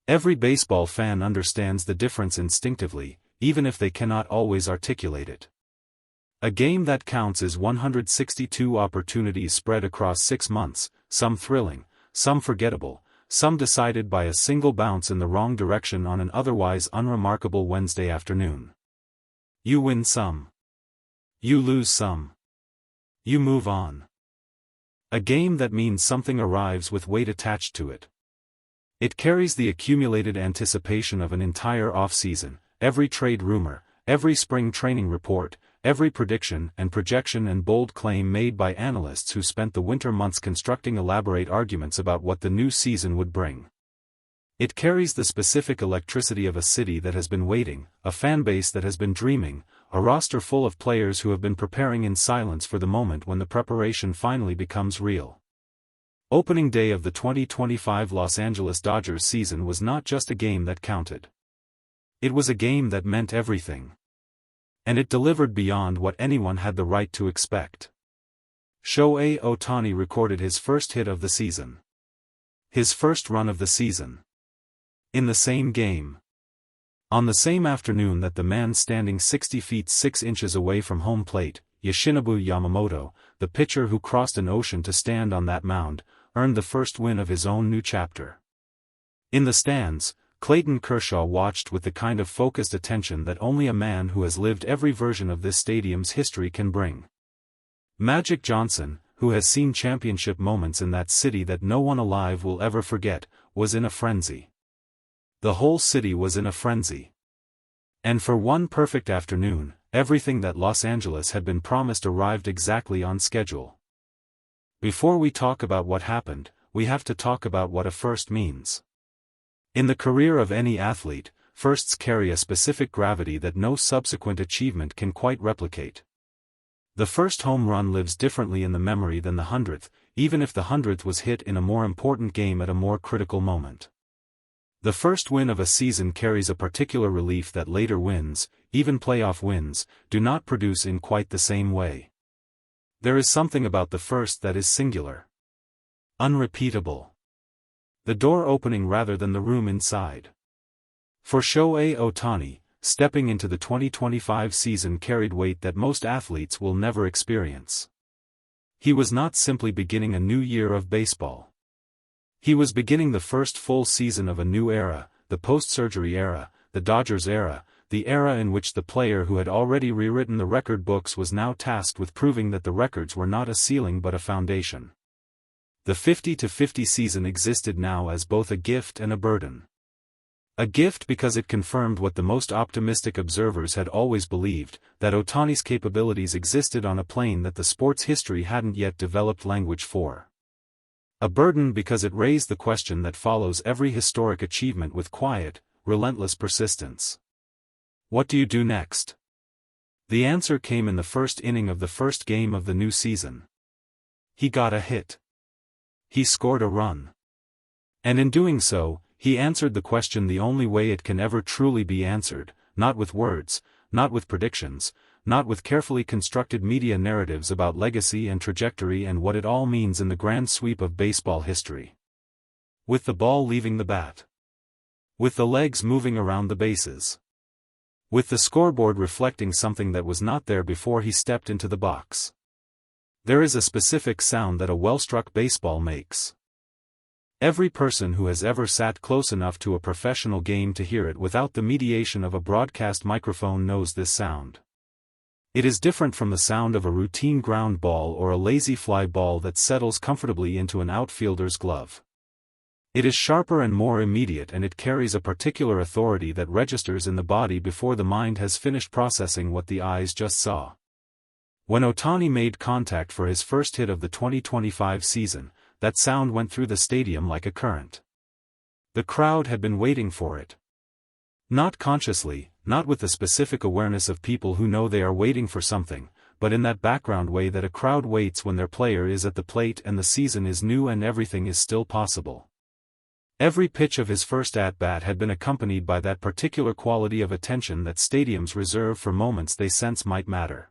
Every baseball fan understands the difference instinctively, even if they cannot always articulate it. A game that counts is 162 opportunities spread across 6 months, some thrilling, some forgettable, some decided by a single bounce in the wrong direction on an otherwise unremarkable Wednesday afternoon. You win some. You lose some. You move on. A game that means something arrives with weight attached to it. It carries the accumulated anticipation of an entire off-season, every trade rumor, every spring training report, every prediction and projection and bold claim made by analysts who spent the winter months constructing elaborate arguments about what the new season would bring. It carries the specific electricity of a city that has been waiting, a fan base that has been dreaming, a roster full of players who have been preparing in silence for the moment when the preparation finally becomes real. Opening day of the 2025 Los Angeles Dodgers season was not just a game that counted. It was a game that meant everything. And it delivered beyond what anyone had the right to expect. Shohei Ohtani recorded his first hit of the season. His first run of the season. In the same game. On the same afternoon that the man standing 60 feet 6 inches away from home plate, Yoshinobu Yamamoto, the pitcher who crossed an ocean to stand on that mound, earned the first win of his own new chapter. In the stands, Clayton Kershaw watched with the kind of focused attention that only a man who has lived every version of this stadium's history can bring. Magic Johnson, who has seen championship moments in that city that no one alive will ever forget, was in a frenzy. The whole city was in a frenzy. And for one perfect afternoon, everything that Los Angeles had been promised arrived exactly on schedule. Before we talk about what happened, we have to talk about what a first means. In the career of any athlete, firsts carry a specific gravity that no subsequent achievement can quite replicate. The first home run lives differently in the memory than the 100th, even if the 100th was hit in a more important game at a more critical moment. The first win of a season carries a particular relief that later wins, even playoff wins, do not produce in quite the same way. There is something about the first that is singular. Unrepeatable. The door opening rather than the room inside. For Shohei Ohtani, stepping into the 2025 season carried weight that most athletes will never experience. He was not simply beginning a new year of baseball. He was beginning the first full season of a new era, the post-surgery era, the Dodgers era, the era in which the player who had already rewritten the record books was now tasked with proving that the records were not a ceiling but a foundation. The 50-50 season existed now as both a gift and a burden. A gift because it confirmed what the most optimistic observers had always believed, that Ohtani's capabilities existed on a plane that the sport's history hadn't yet developed language for. A burden because it raised the question that follows every historic achievement with quiet, relentless persistence. What do you do next? The answer came in the first inning of the first game of the new season. He got a hit. He scored a run. And in doing so, he answered the question the only way it can ever truly be answered, not with words, not with predictions, not with carefully constructed media narratives about legacy and trajectory and what it all means in the grand sweep of baseball history. With the ball leaving the bat. With the legs moving around the bases. With the scoreboard reflecting something that was not there before he stepped into the box. There is a specific sound that a well-struck baseball makes. Every person who has ever sat close enough to a professional game to hear it without the mediation of a broadcast microphone knows this sound. It is different from the sound of a routine ground ball or a lazy fly ball that settles comfortably into an outfielder's glove. It is sharper and more immediate, and it carries a particular authority that registers in the body before the mind has finished processing what the eyes just saw. When Ohtani made contact for his first hit of the 2025 season, that sound went through the stadium like a current. The crowd had been waiting for it. Not consciously, not with the specific awareness of people who know they are waiting for something, but in that background way that a crowd waits when their player is at the plate and the season is new and everything is still possible. Every pitch of his first at-bat had been accompanied by that particular quality of attention that stadiums reserve for moments they sense might matter.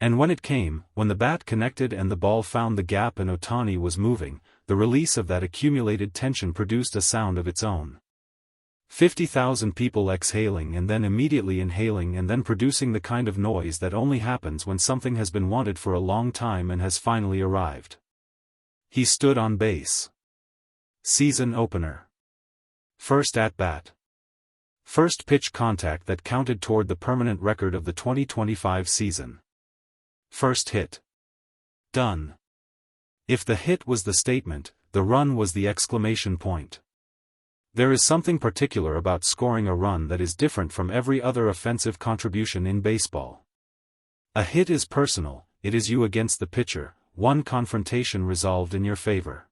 And when it came, when the bat connected and the ball found the gap and Ohtani was moving, the release of that accumulated tension produced a sound of its own. 50,000 people exhaling and then immediately inhaling and then producing the kind of noise that only happens when something has been wanted for a long time and has finally arrived. He stood on base. Season opener. First at-bat. First pitch contact that counted toward the permanent record of the 2025 season. First hit. Done. If the hit was the statement, the run was the exclamation point. There is something particular about scoring a run that is different from every other offensive contribution in baseball. A hit is personal, it is you against the pitcher, one confrontation resolved in your favor.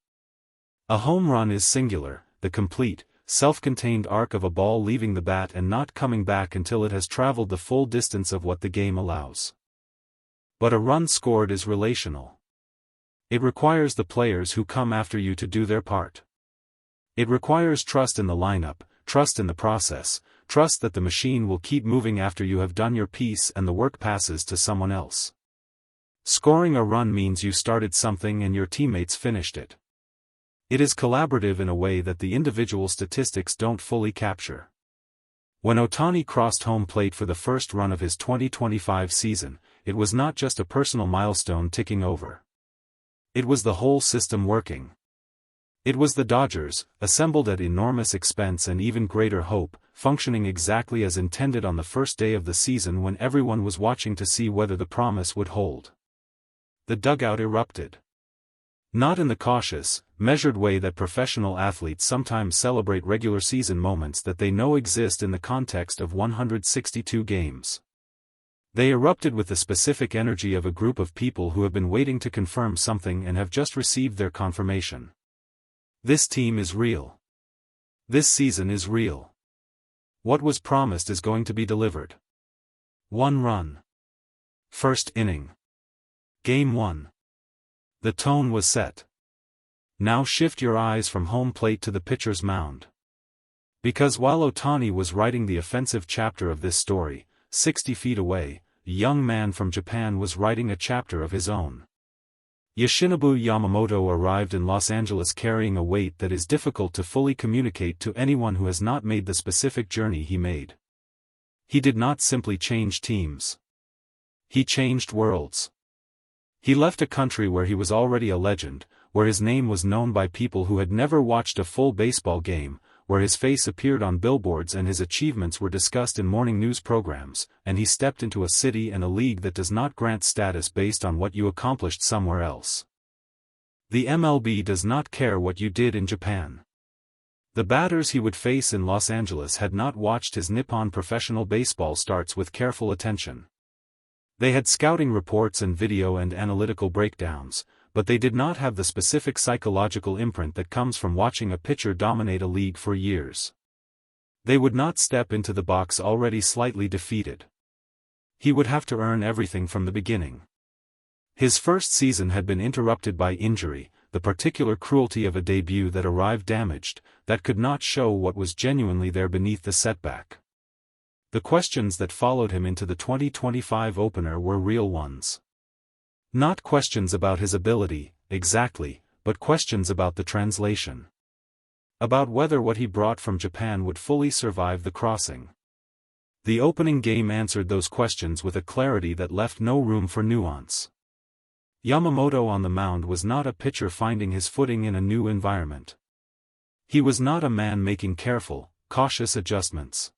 A home run is singular, the complete, self-contained arc of a ball leaving the bat and not coming back until it has traveled the full distance of what the game allows. But a run scored is relational. It requires the players who come after you to do their part. It requires trust in the lineup, trust in the process, trust that the machine will keep moving after you have done your piece and the work passes to someone else. Scoring a run means you started something and your teammates finished it. It is collaborative in a way that the individual statistics don't fully capture. When Ohtani crossed home plate for the first run of his 2025 season, it was not just a personal milestone ticking over. It was the whole system working. It was the Dodgers, assembled at enormous expense and even greater hope, functioning exactly as intended on the first day of the season when everyone was watching to see whether the promise would hold. The dugout erupted. Not in the cautious, measured way that professional athletes sometimes celebrate regular season moments that they know exist in the context of 162 games. They erupted with the specific energy of a group of people who have been waiting to confirm something and have just received their confirmation. This team is real. This season is real. What was promised is going to be delivered. One run. First inning. Game 1. The tone was set. Now shift your eyes from home plate to the pitcher's mound. Because while Ohtani was writing the offensive chapter of this story, 60 feet away, a young man from Japan was writing a chapter of his own. Yoshinobu Yamamoto arrived in Los Angeles carrying a weight that is difficult to fully communicate to anyone who has not made the specific journey he made. He did not simply change teams. He changed worlds. He left a country where he was already a legend, where his name was known by people who had never watched a full baseball game, where his face appeared on billboards and his achievements were discussed in morning news programs, and he stepped into a city and a league that does not grant status based on what you accomplished somewhere else. The MLB does not care what you did in Japan. The batters he would face in Los Angeles had not watched his Nippon professional baseball starts with careful attention. They had scouting reports and video and analytical breakdowns, but they did not have the specific psychological imprint that comes from watching a pitcher dominate a league for years. They would not step into the box already slightly defeated. He would have to earn everything from the beginning. His first season had been interrupted by injury, the particular cruelty of a debut that arrived damaged, that could not show what was genuinely there beneath the setback. The questions that followed him into the 2025 opener were real ones. Not questions about his ability, exactly, but questions about the translation. About whether what he brought from Japan would fully survive the crossing. The opening game answered those questions with a clarity that left no room for nuance. Yamamoto on the mound was not a pitcher finding his footing in a new environment. He was not a man making careful, cautious adjustments.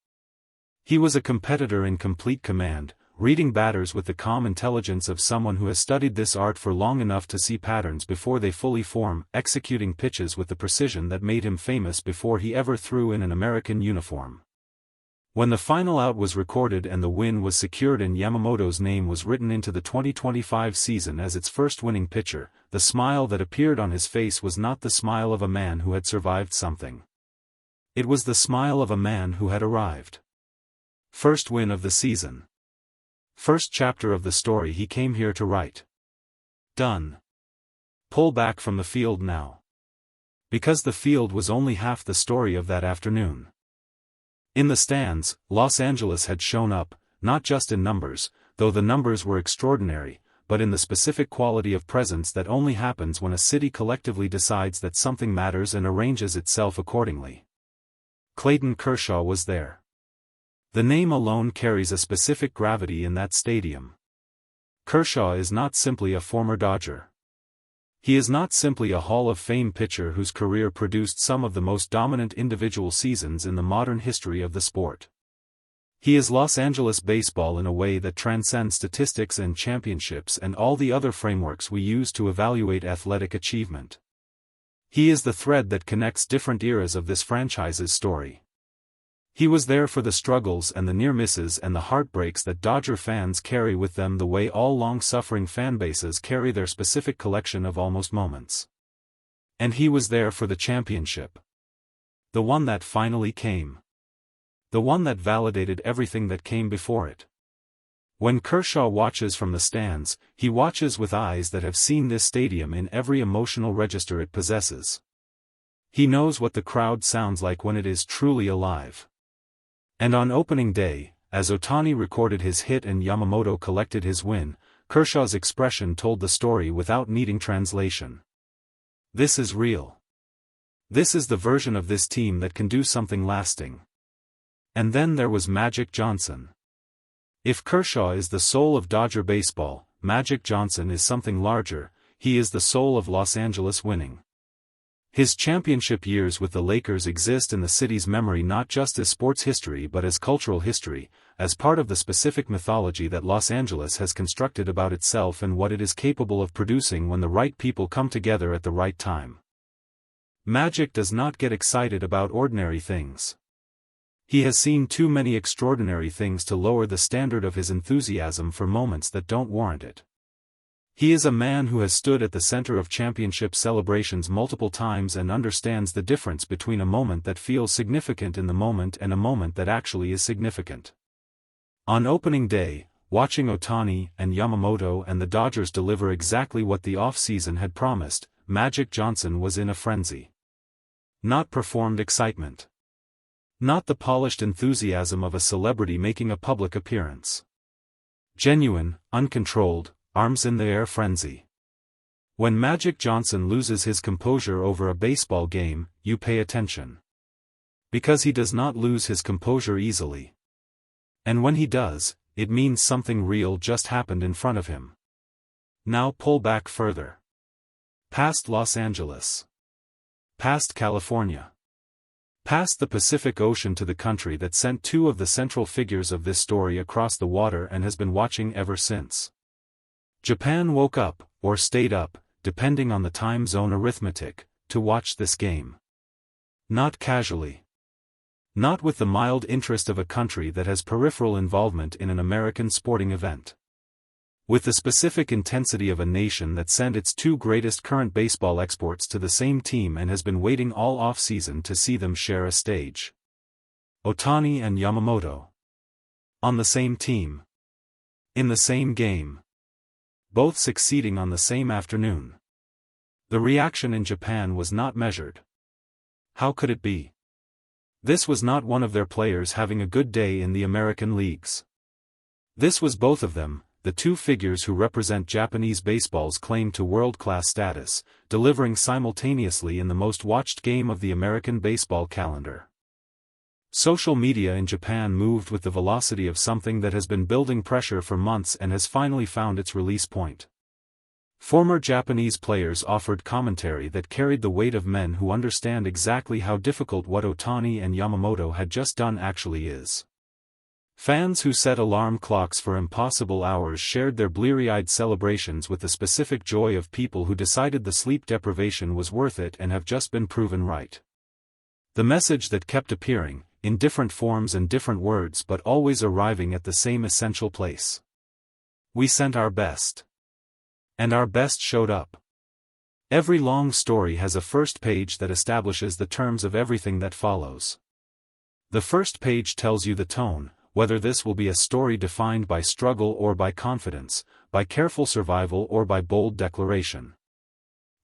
He was a competitor in complete command, reading batters with the calm intelligence of someone who has studied this art for long enough to see patterns before they fully form, executing pitches with the precision that made him famous before he ever threw in an American uniform. When the final out was recorded and the win was secured and Yamamoto's name was written into the 2025 season as its first winning pitcher, the smile that appeared on his face was not the smile of a man who had survived something. It was the smile of a man who had arrived. First win of the season. First chapter of the story he came here to write. Done. Pull back from the field now. Because the field was only half the story of that afternoon. In the stands, Los Angeles had shown up, not just in numbers, though the numbers were extraordinary, but in the specific quality of presence that only happens when a city collectively decides that something matters and arranges itself accordingly. Clayton Kershaw was there. The name alone carries a specific gravity in that stadium. Kershaw is not simply a former Dodger. He is not simply a Hall of Fame pitcher whose career produced some of the most dominant individual seasons in the modern history of the sport. He is Los Angeles baseball in a way that transcends statistics and championships and all the other frameworks we use to evaluate athletic achievement. He is the thread that connects different eras of this franchise's story. He was there for the struggles and the near misses and the heartbreaks that Dodger fans carry with them the way all long-suffering fanbases carry their specific collection of almost moments. And he was there for the championship. The one that finally came. The one that validated everything that came before it. When Kershaw watches from the stands, he watches with eyes that have seen this stadium in every emotional register it possesses. He knows what the crowd sounds like when it is truly alive. And on opening day, as Ohtani recorded his hit and Yamamoto collected his win, Kershaw's expression told the story without needing translation. This is real. This is the version of this team that can do something lasting. And then there was Magic Johnson. If Kershaw is the soul of Dodger baseball, Magic Johnson is something larger. He is the soul of Los Angeles winning. His championship years with the Lakers exist in the city's memory not just as sports history but as cultural history, as part of the specific mythology that Los Angeles has constructed about itself and what it is capable of producing when the right people come together at the right time. Magic does not get excited about ordinary things. He has seen too many extraordinary things to lower the standard of his enthusiasm for moments that don't warrant it. He is a man who has stood at the center of championship celebrations multiple times and understands the difference between a moment that feels significant in the moment and a moment that actually is significant. On opening day, watching Ohtani and Yamamoto and the Dodgers deliver exactly what the offseason had promised, Magic Johnson was in a frenzy. Not performed excitement. Not the polished enthusiasm of a celebrity making a public appearance. Genuine, uncontrolled, arms-in-the-air frenzy. When Magic Johnson loses his composure over a baseball game, you pay attention. Because he does not lose his composure easily. And when he does, it means something real just happened in front of him. Now pull back further. Past Los Angeles. Past California. Past the Pacific Ocean to the country that sent two of the central figures of this story across the water and has been watching ever since. Japan woke up, or stayed up, depending on the time zone arithmetic, to watch this game. Not casually. Not with the mild interest of a country that has peripheral involvement in an American sporting event. With the specific intensity of a nation that sent its two greatest current baseball exports to the same team and has been waiting all off-season to see them share a stage. Ohtani and Yamamoto. On the same team. In the same game. Both succeeding on the same afternoon. The reaction in Japan was not measured. How could it be? This was not one of their players having a good day in the American leagues. This was both of them, the two figures who represent Japanese baseball's claim to world-class status, delivering simultaneously in the most watched game of the American baseball calendar. Social media in Japan moved with the velocity of something that has been building pressure for months and has finally found its release point. Former Japanese players offered commentary that carried the weight of men who understand exactly how difficult what Ohtani and Yamamoto had just done actually is. Fans who set alarm clocks for impossible hours shared their bleary-eyed celebrations with the specific joy of people who decided the sleep deprivation was worth it and have just been proven right. The message that kept appearing, in different forms and different words but always arriving at the same essential place. We sent our best. And our best showed up. Every long story has a first page that establishes the terms of everything that follows. The first page tells you the tone, whether this will be a story defined by struggle or by confidence, by careful survival or by bold declaration.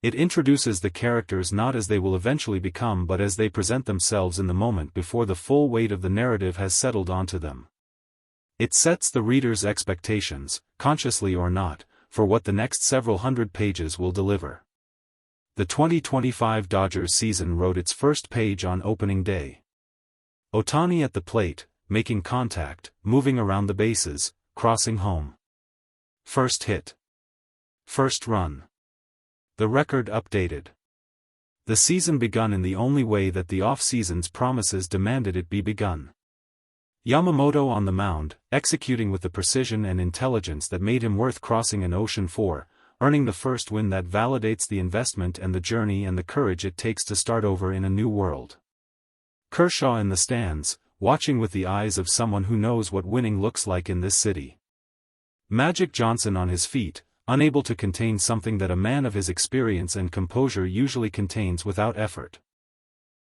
It introduces the characters not as they will eventually become but as they present themselves in the moment before the full weight of the narrative has settled onto them. It sets the reader's expectations, consciously or not, for what the next several hundred pages will deliver. The 2025 Dodgers season wrote its first page on opening day. Ohtani at the plate, making contact, moving around the bases, crossing home. First hit. First run. The record updated. The season begun in the only way that the off-season's promises demanded it be begun. Yamamoto on the mound, executing with the precision and intelligence that made him worth crossing an ocean for, earning the first win that validates the investment and the journey and the courage it takes to start over in a new world. Kershaw in the stands, watching with the eyes of someone who knows what winning looks like in this city. Magic Johnson on his feet, unable to contain something that a man of his experience and composure usually contains without effort.